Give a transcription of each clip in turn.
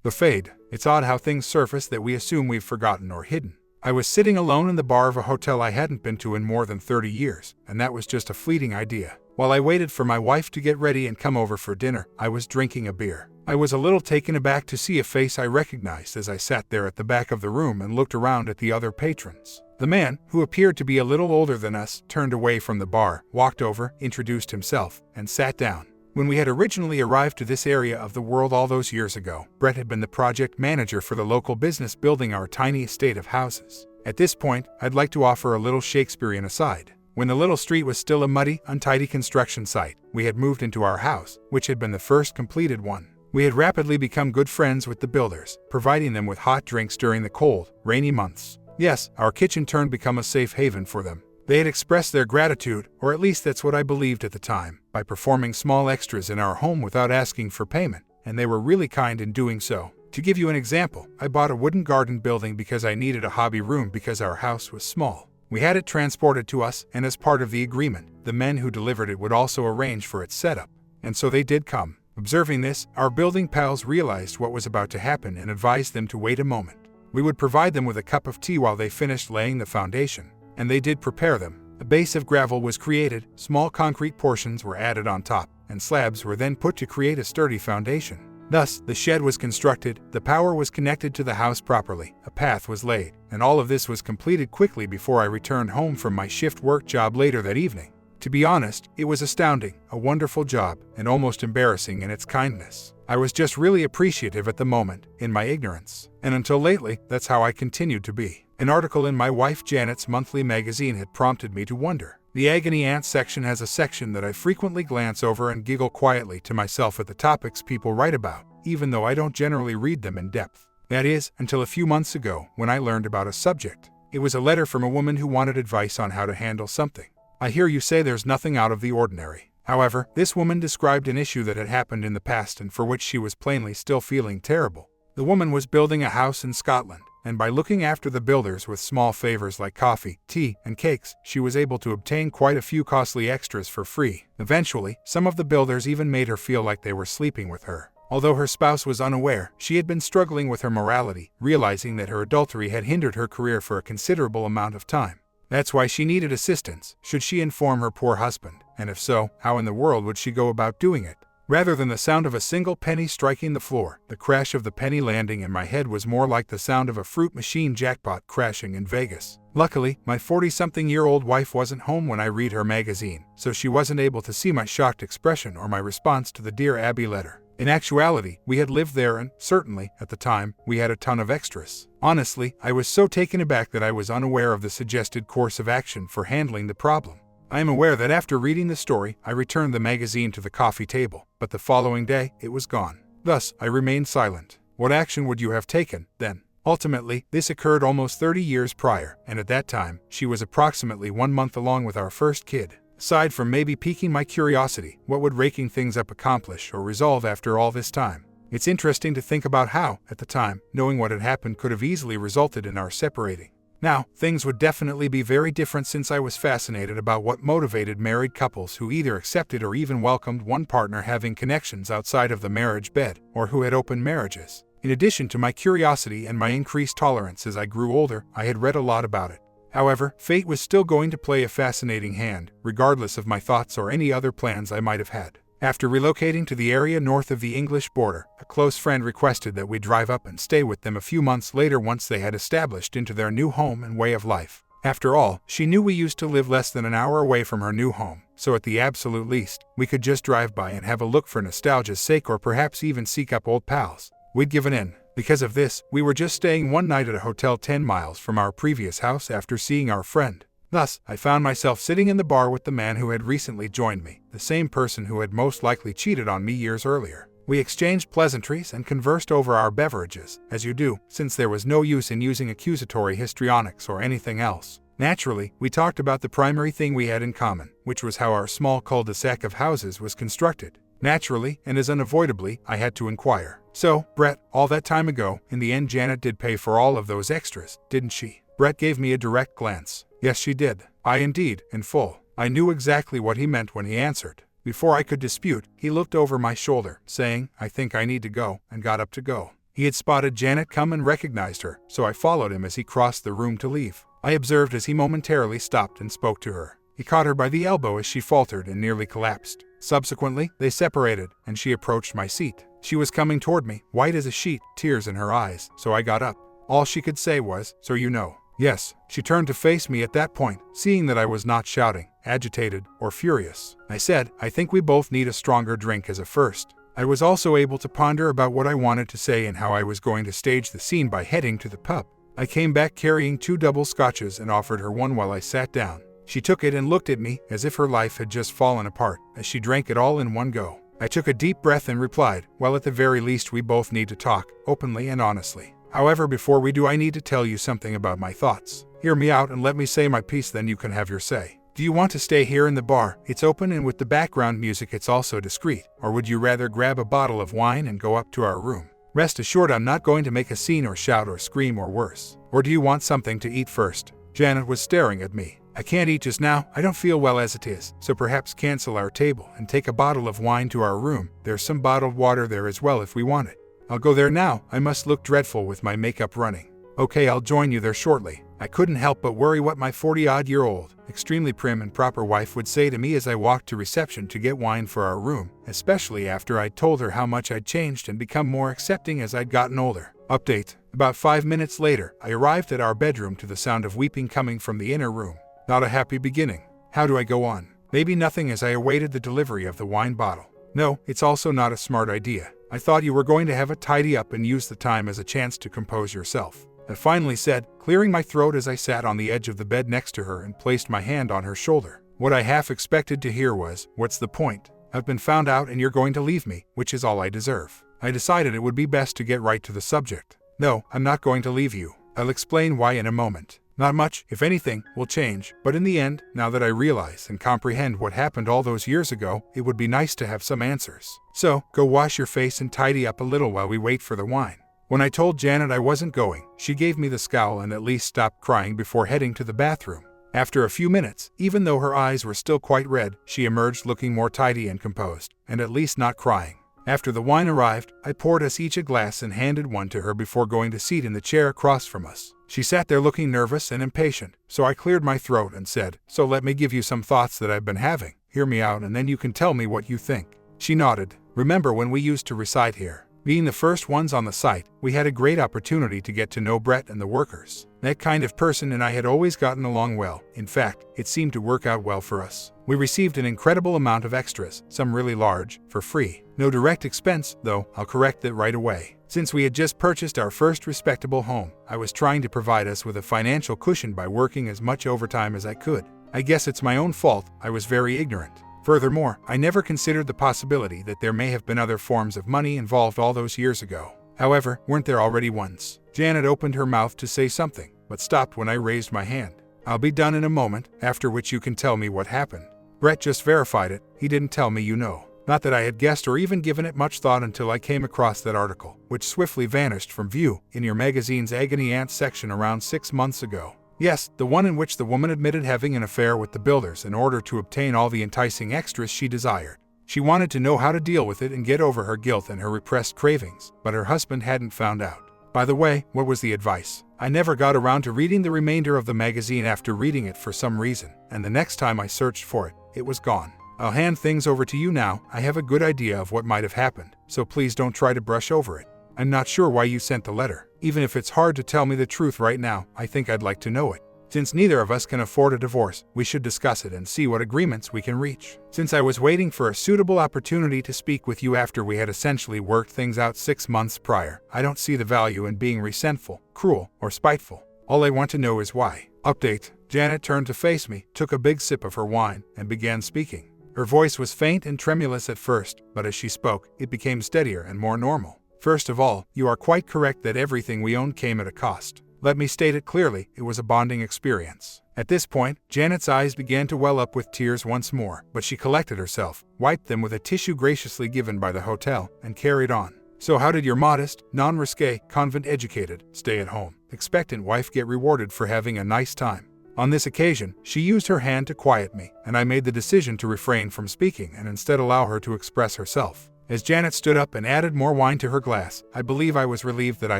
Buffet. It's odd how things surface that we assume we've forgotten or hidden. I was sitting alone in the bar of a hotel I hadn't been to in more than 30 years, and that was just a fleeting idea. While I waited for my wife to get ready and come over for dinner, I was drinking a beer. I was a little taken aback to see a face I recognized as I sat there at the back of the room and looked around at the other patrons. The man, who appeared to be a little older than us, turned away from the bar, walked over, introduced himself, and sat down. When we had originally arrived to this area of the world all those years ago, Brett had been the project manager for the local business building our tiny estate of houses. At this point, I'd like to offer a little Shakespearean aside. When the little street was still a muddy, untidy construction site, we had moved into our house, which had been the first completed one. We had rapidly become good friends with the builders, providing them with hot drinks during the cold, rainy months. Yes, our kitchen turned become a safe haven for them. They had expressed their gratitude, or at least that's what I believed at the time, by performing small extras in our home without asking for payment, and they were really kind in doing so. To give you an example, I bought a wooden garden building because I needed a hobby room because our house was small. We had it transported to us, and as part of the agreement, the men who delivered it would also arrange for its setup. And so they did come. Observing this, our building pals realized what was about to happen and advised them to wait a moment. We would provide them with a cup of tea while they finished laying the foundation. And they did prepare them. A base of gravel was created, small concrete portions were added on top, and slabs were then put to create a sturdy foundation. Thus, the shed was constructed, the power was connected to the house properly, a path was laid, and all of this was completed quickly before I returned home from my shift work job later that evening. To be honest, it was astounding, a wonderful job, and almost embarrassing in its kindness. I was just really appreciative at the moment, in my ignorance. And until lately, that's how I continued to be. An article in my wife Janet's monthly magazine had prompted me to wonder. The Agony Aunt section has a section that I frequently glance over and giggle quietly to myself at the topics people write about, even though I don't generally read them in depth. That is, until a few months ago, when I learned about a subject. It was a letter from a woman who wanted advice on how to handle something. I hear you say there's nothing out of the ordinary. However, this woman described an issue that had happened in the past and for which she was plainly still feeling terrible. The woman was building a house in Scotland, and by looking after the builders with small favors like coffee, tea, and cakes, she was able to obtain quite a few costly extras for free. Eventually, some of the builders even made her feel like they were sleeping with her. Although her spouse was unaware, she had been struggling with her morality, realizing that her adultery had hindered her career for a considerable amount of time. That's why she needed assistance. Should she inform her poor husband? And if so, how in the world would she go about doing it? Rather than the sound of a single penny striking the floor, the crash of the penny landing in my head was more like the sound of a fruit machine jackpot crashing in Vegas. Luckily, my 40-something-year-old wife wasn't home when I read her magazine, so she wasn't able to see my shocked expression or my response to the Dear Abby letter. In actuality, we had lived there and, certainly, at the time, we had a ton of extras. Honestly, I was so taken aback that I was unaware of the suggested course of action for handling the problem. I am aware that after reading the story, I returned the magazine to the coffee table, but the following day, it was gone. Thus, I remained silent. What action would you have taken, then? Ultimately, this occurred almost 30 years prior, and at that time, she was approximately 1 month along with our first kid. Aside from maybe piquing my curiosity, what would raking things up accomplish or resolve after all this time? It's interesting to think about how, at the time, knowing what had happened could have easily resulted in our separating. Now, things would definitely be very different since I was fascinated about what motivated married couples who either accepted or even welcomed one partner having connections outside of the marriage bed, or who had open marriages. In addition to my curiosity and my increased tolerance as I grew older, I had read a lot about it. However, fate was still going to play a fascinating hand, regardless of my thoughts or any other plans I might have had. After relocating to the area north of the English border, a close friend requested that we drive up and stay with them a few months later once they had established into their new home and way of life. After all, she knew we used to live less than an hour away from her new home, so at the absolute least, we could just drive by and have a look for nostalgia's sake or perhaps even seek up old pals. We'd given in. Because of this, we were just staying one night at a hotel 10 miles from our previous house after seeing our friend. Thus, I found myself sitting in the bar with the man who had recently joined me, the same person who had most likely cheated on me years earlier. We exchanged pleasantries and conversed over our beverages, as you do, since there was no use in using accusatory histrionics or anything else. Naturally, we talked about the primary thing we had in common, which was how our small cul-de-sac of houses was constructed. Naturally, and as unavoidably, I had to inquire. So, Brett, all that time ago, in the end Janet did pay for all of those extras, didn't she? Brett gave me a direct glance. Yes, she did. I indeed, in full. I knew exactly what he meant when he answered. Before I could dispute, he looked over my shoulder, saying, I think I need to go, and got up to go. He had spotted Janet come and recognized her, so I followed him as he crossed the room to leave. I observed as he momentarily stopped and spoke to her. He caught her by the elbow as she faltered and nearly collapsed. Subsequently, they separated, and she approached my seat. She was coming toward me, white as a sheet, tears in her eyes, so I got up. All she could say was, "So you know." Yes. She turned to face me at that point, seeing that I was not shouting, agitated, or furious. I said, "I think we both need a stronger drink as a first." I was also able to ponder about what I wanted to say and how I was going to stage the scene by heading to the pub. I came back carrying 2 double scotches and offered her one while I sat down. She took it and looked at me as if her life had just fallen apart as she drank it all in one go. I took a deep breath and replied, "Well, at the very least we both need to talk, openly and honestly. However, before we do, I need to tell you something about my thoughts. Hear me out and let me say my piece, then you can have your say. Do you want to stay here in the bar? It's open and with the background music it's also discreet. Or would you rather grab a bottle of wine and go up to our room? Rest assured I'm not going to make a scene or shout or scream or worse. Or do you want something to eat first?" Janet was staring at me. "I can't eat just now, I don't feel well as it is, so perhaps cancel our table and take a bottle of wine to our room. There's some bottled water there as well if we want it." "I'll go there now, I must look dreadful with my makeup running." "Okay, I'll join you there shortly." I couldn't help but worry what my 40-odd-year-old, extremely prim and proper wife would say to me as I walked to reception to get wine for our room, especially after I'd told her how much I'd changed and become more accepting as I'd gotten older. Update. About 5 minutes later, I arrived at our bedroom to the sound of weeping coming from the inner room. Not a happy beginning. How do I go on? Maybe nothing as I awaited the delivery of the wine bottle. No, it's also not a smart idea. I thought you were going to have a tidy up and use the time as a chance to compose yourself. I finally said, clearing my throat as I sat on the edge of the bed next to her and placed my hand on her shoulder. What I half expected to hear was, "What's the point? I've been found out and you're going to leave me, which is all I deserve." I decided it would be best to get right to the subject. "No, I'm not going to leave you. I'll explain why in a moment. Not much, if anything, will change, but in the end, now that I realize and comprehend what happened all those years ago, it would be nice to have some answers. So, go wash your face and tidy up a little while we wait for the wine." When I told Janet I wasn't going, she gave me the scowl and at least stopped crying before heading to the bathroom. After a few minutes, even though her eyes were still quite red, she emerged looking more tidy and composed, and at least not crying. After the wine arrived, I poured us each a glass and handed one to her before going to seat in the chair across from us. She sat there looking nervous and impatient, so I cleared my throat and said, "So let me give you some thoughts that I've been having. Hear me out and then you can tell me what you think." She nodded. "Remember when we used to reside here? Being the first ones on the site, we had a great opportunity to get to know Brett and the workers. That kind of person and I had always gotten along well. In fact, it seemed to work out well for us. We received an incredible amount of extras, some really large, for free. No direct expense, though, I'll correct that right away. Since we had just purchased our first respectable home, I was trying to provide us with a financial cushion by working as much overtime as I could. I guess it's my own fault, I was very ignorant. Furthermore, I never considered the possibility that there may have been other forms of money involved all those years ago. However, weren't there already ones?" Janet opened her mouth to say something, but stopped when I raised my hand. "I'll be done in a moment, after which you can tell me what happened. Brett just verified it, he didn't tell me, you know. Not that I had guessed or even given it much thought until I came across that article, which swiftly vanished from view, in your magazine's Agony Aunt section around 6 months ago. Yes, the one in which the woman admitted having an affair with the builders in order to obtain all the enticing extras she desired. She wanted to know how to deal with it and get over her guilt and her repressed cravings, but her husband hadn't found out. By the way, what was the advice? I never got around to reading the remainder of the magazine after reading it for some reason, and the next time I searched for it, it was gone. I'll hand things over to you now. I have a good idea of what might have happened, so please don't try to brush over it. I'm not sure why you sent the letter. Even if it's hard to tell me the truth right now, I think I'd like to know it. Since neither of us can afford a divorce, we should discuss it and see what agreements we can reach. Since I was waiting for a suitable opportunity to speak with you after we had essentially worked things out 6 months prior, I don't see the value in being resentful, cruel, or spiteful. All I want to know is why." Update. Janet turned to face me, took a big sip of her wine, and began speaking. Her voice was faint and tremulous at first, but as she spoke, it became steadier and more normal. "First of all, you are quite correct that everything we own came at a cost. Let me state it clearly, it was a bonding experience." At this point, Janet's eyes began to well up with tears once more, but she collected herself, wiped them with a tissue graciously given by the hotel, and carried on. "So how did your modest, non-risque, convent-educated, stay-at-home, expectant wife get rewarded for having a nice time?" On this occasion, she used her hand to quiet me, and I made the decision to refrain from speaking and instead allow her to express herself. As Janet stood up and added more wine to her glass, I believe I was relieved that I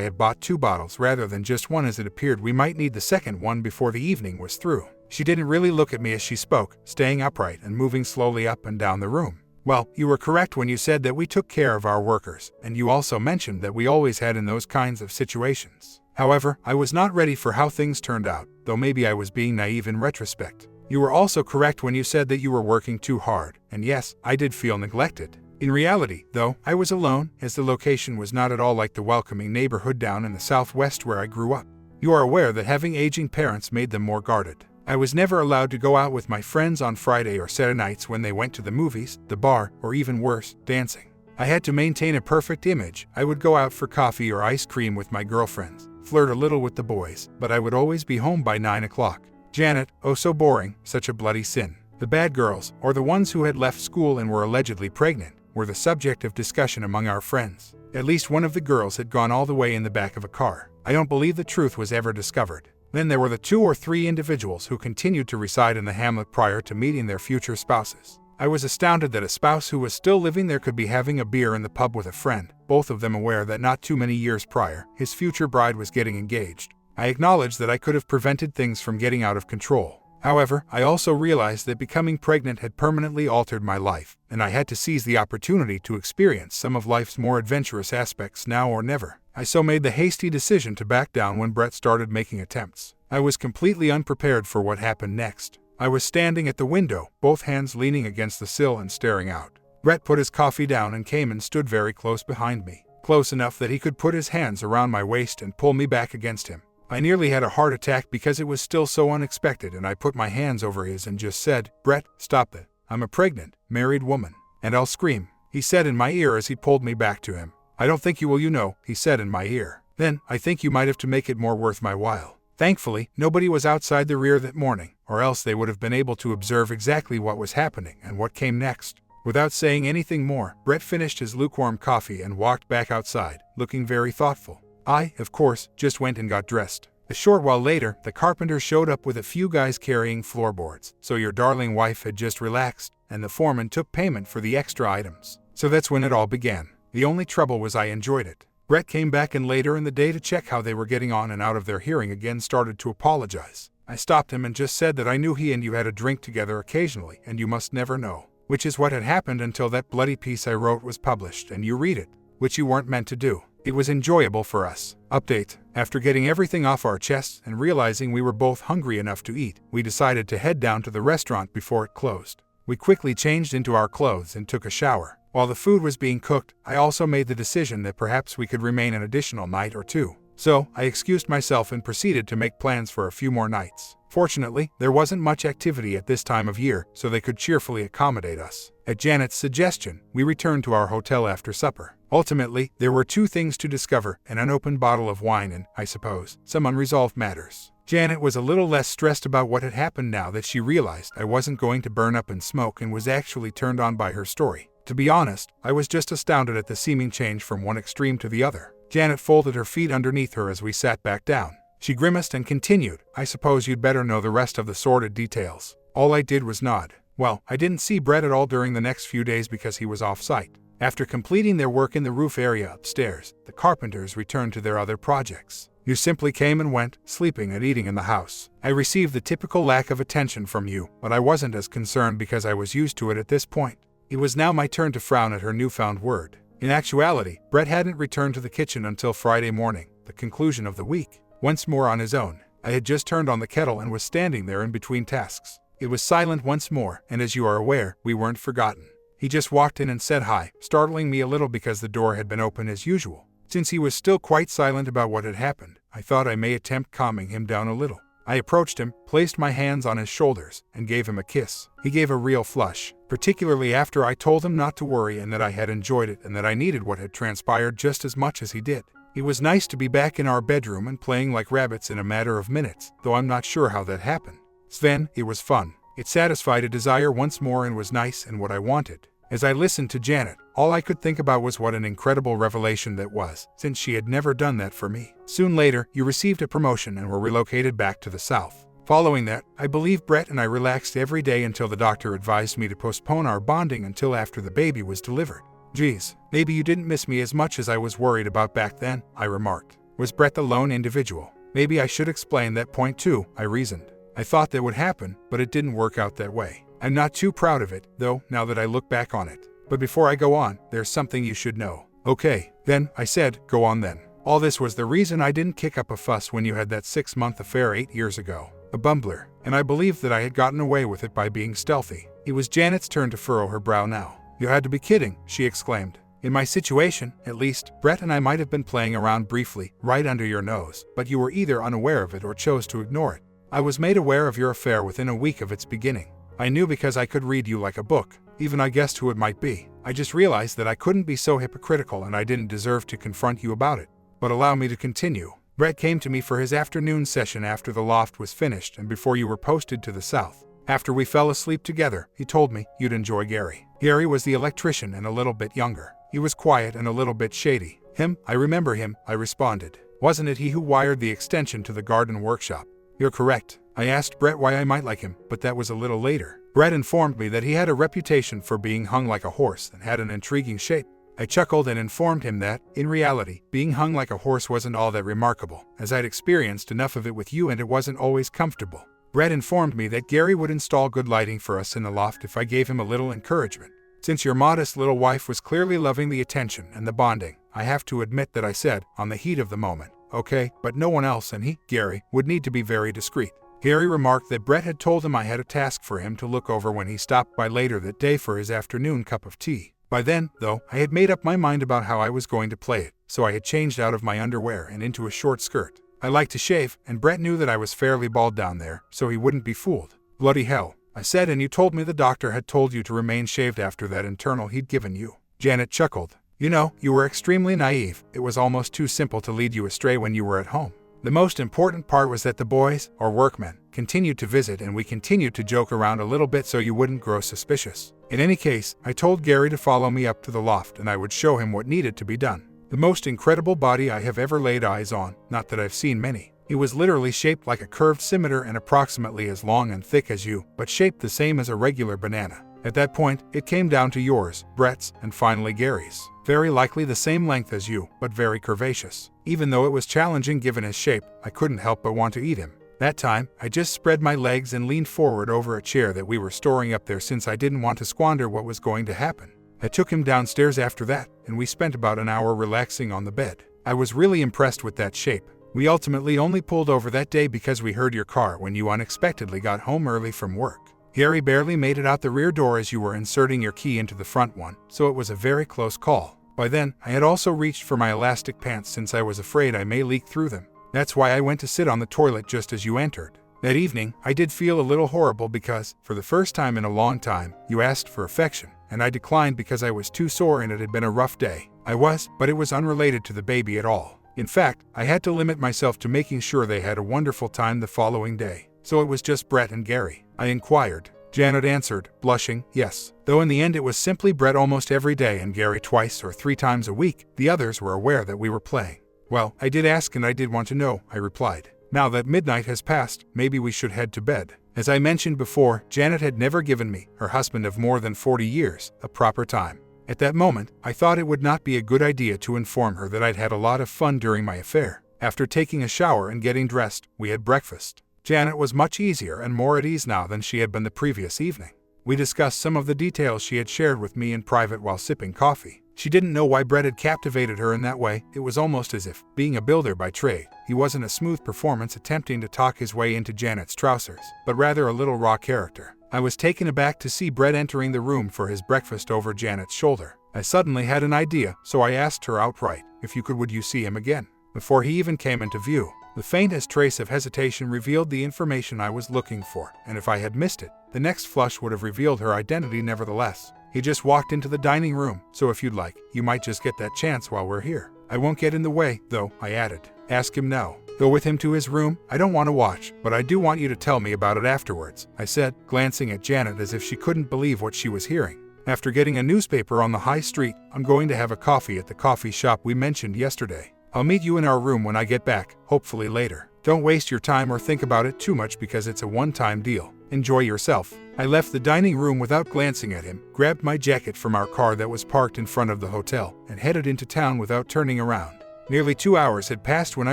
had bought 2 bottles rather than just one, as it appeared we might need the second one before the evening was through. She didn't really look at me as she spoke, staying upright and moving slowly up and down the room. Well, you were correct when you said that we took care of our workers, and you also mentioned that we always had in those kinds of situations. However, I was not ready for how things turned out, though maybe I was being naive in retrospect. You were also correct when you said that you were working too hard, and yes, I did feel neglected. In reality, though, I was alone, as the location was not at all like the welcoming neighborhood down in the southwest where I grew up. You are aware that having aging parents made them more guarded. I was never allowed to go out with my friends on Friday or Saturday nights when they went to the movies, the bar, or even worse, dancing. I had to maintain a perfect image. I would go out for coffee or ice cream with my girlfriends, flirt a little with the boys, but I would always be home by 9 o'clock. Janet, oh so boring, such a bloody sin. The bad girls, or the ones who had left school and were allegedly pregnant, were the subject of discussion among our friends. At least one of the girls had gone all the way in the back of a car. I don't believe the truth was ever discovered. Then there were the 2 or 3 individuals who continued to reside in the hamlet prior to meeting their future spouses. I was astounded that a spouse who was still living there could be having a beer in the pub with a friend, both of them aware that not too many years prior, his future bride was getting engaged. I acknowledged that I could have prevented things from getting out of control. However, I also realized that becoming pregnant had permanently altered my life, and I had to seize the opportunity to experience some of life's more adventurous aspects now or never. I so made the hasty decision to back down when Brett started making attempts. I was completely unprepared for what happened next. I was standing at the window, both hands leaning against the sill and staring out. Brett put his coffee down and came and stood very close behind me, close enough that he could put his hands around my waist and pull me back against him. I nearly had a heart attack because it was still so unexpected, and I put my hands over his and just said, "Brett, stop that. I'm a pregnant, married woman, and I'll scream," he said in my ear as he pulled me back to him. "I don't think you will, he said in my ear. "Then, I think you might have to make it more worth my while." Thankfully, nobody was outside the rear that morning, or else they would have been able to observe exactly what was happening and what came next. Without saying anything more, Brett finished his lukewarm coffee and walked back outside, looking very thoughtful. I, of course, just went and got dressed. A short while later, the carpenter showed up with a few guys carrying floorboards, so your darling wife had just relaxed, and the foreman took payment for the extra items. So that's when it all began. The only trouble was I enjoyed it. Brett came back and later in the day to check how they were getting on and out of their hearing again started to apologize. I stopped him and just said that I knew he and you had a drink together occasionally and you must never know. Which is what had happened until that bloody piece I wrote was published and you read it, which you weren't meant to do. It was enjoyable for us. Update. After getting everything off our chests and realizing we were both hungry enough to eat, we decided to head down to the restaurant before it closed. We quickly changed into our clothes and took a shower. While the food was being cooked, I also made the decision that perhaps we could remain an additional night or 2. So, I excused myself and proceeded to make plans for a few more nights. Fortunately, there wasn't much activity at this time of year, so they could cheerfully accommodate us. At Janet's suggestion, we returned to our hotel after supper. Ultimately, there were 2 things to discover: an unopened bottle of wine and, I suppose, some unresolved matters. Janet was a little less stressed about what had happened now that she realized I wasn't going to burn up in smoke and was actually turned on by her story. To be honest, I was just astounded at the seeming change from one extreme to the other. Janet folded her feet underneath her as we sat back down. She grimaced and continued, "I suppose you'd better know the rest of the sordid details." All I did was nod. Well, I didn't see Brett at all during the next few days because he was off-site. After completing their work in the roof area upstairs, the carpenters returned to their other projects. You simply came and went, sleeping and eating in the house. I received the typical lack of attention from you, but I wasn't as concerned because I was used to it at this point. It was now my turn to frown at her newfound word. In actuality, Brett hadn't returned to the kitchen until Friday morning, the conclusion of the week. Once more on his own, I had just turned on the kettle and was standing there in between tasks. It was silent once more, and as you are aware, we weren't forgotten. He just walked in and said hi, startling me a little because the door had been open as usual. Since he was still quite silent about what had happened, I thought I may attempt calming him down a little. I approached him, placed my hands on his shoulders, and gave him a kiss. He gave a real flush, particularly after I told him not to worry and that I had enjoyed it and that I needed what had transpired just as much as he did. It was nice to be back in our bedroom and playing like rabbits in a matter of minutes, though I'm not sure how that happened. Sven, it was fun. It satisfied a desire once more and was nice and what I wanted. As I listened to Janet, all I could think about was what an incredible revelation that was, since she had never done that for me. Soon later, you received a promotion and were relocated back to the south. Following that, I believe Brett and I relaxed every day until the doctor advised me to postpone our bonding until after the baby was delivered. Geez, maybe you didn't miss me as much as I was worried about back then, I remarked. Was Brett the lone individual? Maybe I should explain that point too, I reasoned. I thought that would happen, but it didn't work out that way. I'm not too proud of it, though, now that I look back on it. But before I go on, there's something you should know. Okay, then, I said, go on then. All this was the reason I didn't kick up a fuss when you had that 6-month affair 8 years ago. A bumbler. And I believed that I had gotten away with it by being stealthy. It was Janet's turn to furrow her brow now. You had to be kidding, she exclaimed. In my situation, at least, Brett and I might have been playing around briefly, right under your nose, but you were either unaware of it or chose to ignore it. I was made aware of your affair within a week of its beginning. I knew because I could read you like a book. Even I guessed who it might be. I just realized that I couldn't be so hypocritical and I didn't deserve to confront you about it. But allow me to continue. Brett came to me for his afternoon session after the loft was finished and before you were posted to the south. After we fell asleep together, he told me you'd enjoy Gary. Gary was the electrician and a little bit younger. He was quiet and a little bit shady. Him, I remember him, I responded. Wasn't it he who wired the extension to the garden workshop? You're correct. I asked Brett why I might like him, but that was a little later. Brett informed me that he had a reputation for being hung like a horse and had an intriguing shape. I chuckled and informed him that, in reality, being hung like a horse wasn't all that remarkable, as I'd experienced enough of it with you and it wasn't always comfortable. Brett informed me that Gary would install good lighting for us in the loft if I gave him a little encouragement. Since your modest little wife was clearly loving the attention and the bonding, I have to admit that I said, on the heat of the moment, okay, but no one else and he, Gary, would need to be very discreet. Gary remarked that Brett had told him I had a task for him to look over when he stopped by later that day for his afternoon cup of tea. By then, though, I had made up my mind about how I was going to play it, so I had changed out of my underwear and into a short skirt. I like to shave, and Brett knew that I was fairly bald down there, so he wouldn't be fooled. Bloody hell, I said, and you told me the doctor had told you to remain shaved after that internal he'd given you. Janet chuckled. You know, you were extremely naive. It was almost too simple to lead you astray when you were at home. The most important part was that the boys, or workmen, continued to visit and we continued to joke around a little bit so you wouldn't grow suspicious. In any case, I told Gary to follow me up to the loft and I would show him what needed to be done. The most incredible body I have ever laid eyes on, not that I've seen many. He was literally shaped like a curved scimitar and approximately as long and thick as you, but shaped the same as a regular banana. At that point, it came down to yours, Brett's, and finally Gary's. Very likely the same length as you, but very curvaceous. Even though it was challenging given his shape, I couldn't help but want to eat him. That time, I just spread my legs and leaned forward over a chair that we were storing up there since I didn't want to squander what was going to happen. I took him downstairs after that, and we spent about an hour relaxing on the bed. I was really impressed with that shape. We ultimately only pulled over that day because we heard your car when you unexpectedly got home early from work. Gary barely made it out the rear door as you were inserting your key into the front one, so it was a very close call. By then, I had also reached for my elastic pants since I was afraid I may leak through them. That's why I went to sit on the toilet just as you entered. That evening, I did feel a little horrible because, for the first time in a long time, you asked for affection, and I declined because I was too sore and it had been a rough day. I was, but it was unrelated to the baby at all. In fact, I had to limit myself to making sure they had a wonderful time the following day. So it was just Brett and Gary? I inquired. Janet answered, blushing, yes. Though in the end it was simply Brett almost every day and Gary twice or 3 times a week. The others were aware that we were playing. Well, I did ask and I did want to know, I replied. Now that midnight has passed, maybe we should head to bed. As I mentioned before, Janet had never given me, her husband of more than 40 years, a proper time. At that moment, I thought it would not be a good idea to inform her that I'd had a lot of fun during my affair. After taking a shower and getting dressed, we had breakfast. Janet was much easier and more at ease now than she had been the previous evening. We discussed some of the details she had shared with me in private while sipping coffee. She didn't know why Brett had captivated her in that way. It was almost as if, being a builder by trade, he wasn't a smooth performance attempting to talk his way into Janet's trousers, but rather a little raw character. I was taken aback to see Brett entering the room for his breakfast over Janet's shoulder. I suddenly had an idea, so I asked her outright, if you could, would you see him again? Before he even came into view, the faintest trace of hesitation revealed the information I was looking for, and if I had missed it, the next flush would have revealed her identity nevertheless. He just walked into the dining room, so if you'd like, you might just get that chance while we're here. I won't get in the way, though, I added. Ask him now. Go with him to his room. I don't want to watch, but I do want you to tell me about it afterwards, I said, glancing at Janet as if she couldn't believe what she was hearing. After getting a newspaper on the high street, I'm going to have a coffee at the coffee shop we mentioned yesterday. I'll meet you in our room when I get back, hopefully later. Don't waste your time or think about it too much because it's a one-time deal. Enjoy yourself. I left the dining room without glancing at him, grabbed my jacket from our car that was parked in front of the hotel, and headed into town without turning around. Nearly 2 hours had passed when I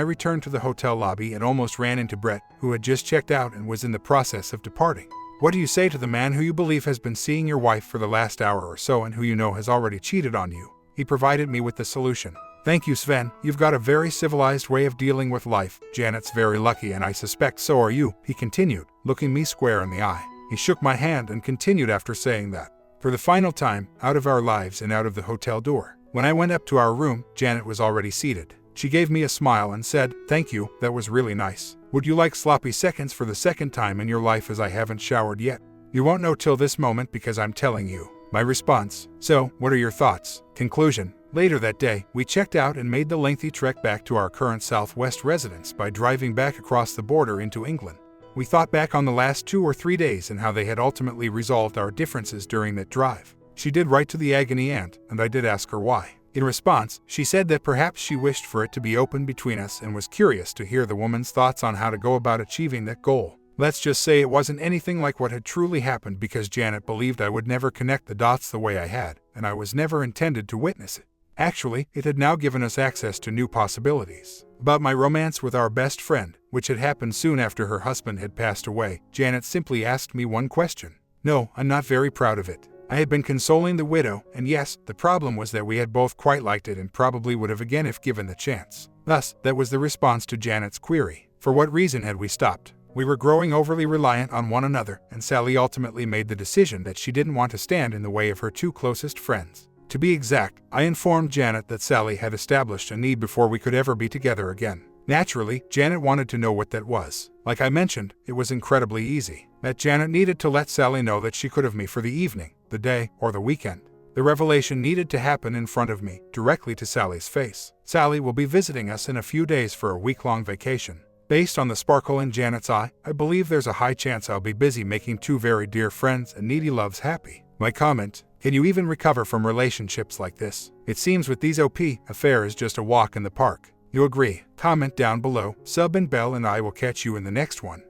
returned to the hotel lobby and almost ran into Brett, who had just checked out and was in the process of departing. What do you say to the man who you believe has been seeing your wife for the last hour or so and who you know has already cheated on you? He provided me with the solution. Thank you, Sven. You've got a very civilized way of dealing with life. Janet's very lucky, and I suspect so are you, he continued, looking me square in the eye. He shook my hand and continued after saying that. For the final time, out of our lives and out of the hotel door. When I went up to our room, Janet was already seated. She gave me a smile and said, "Thank you, that was really nice. Would you like sloppy seconds for the second time in your life as I haven't showered yet? You won't know till this moment because I'm telling you." My response, "So, what are your thoughts?" Conclusion. Later that day, we checked out and made the lengthy trek back to our current Southwest residence by driving back across the border into England. We thought back on the last 2 or 3 days and how they had ultimately resolved our differences during that drive. She did write to the agony aunt, and I did ask her why. In response, she said that perhaps she wished for it to be open between us and was curious to hear the woman's thoughts on how to go about achieving that goal. Let's just say it wasn't anything like what had truly happened because Janet believed I would never connect the dots the way I had, and I was never intended to witness it. Actually, it had now given us access to new possibilities. About my romance with our best friend, which had happened soon after her husband had passed away, Janet simply asked me one question. No, I'm not very proud of it. I had been consoling the widow, and yes, the problem was that we had both quite liked it and probably would have again if given the chance. Thus, that was the response to Janet's query. For what reason had we stopped? We were growing overly reliant on one another, and Sally ultimately made the decision that she didn't want to stand in the way of her 2 closest friends. To be exact, I informed Janet that Sally had established a need before we could ever be together again. Naturally, Janet wanted to know what that was. Like I mentioned, it was incredibly easy. That Janet needed to let Sally know that she could have me for the evening, the day, or the weekend. The revelation needed to happen in front of me, directly to Sally's face. Sally will be visiting us in a few days for a week-long vacation. Based on the sparkle in Janet's eye, I believe there's a high chance I'll be busy making 2 very dear friends and needy loves happy. My comment, can you even recover from relationships like this? It seems with these OP, affair is just a walk in the park. You agree? Comment down below, sub and bell, and I will catch you in the next one.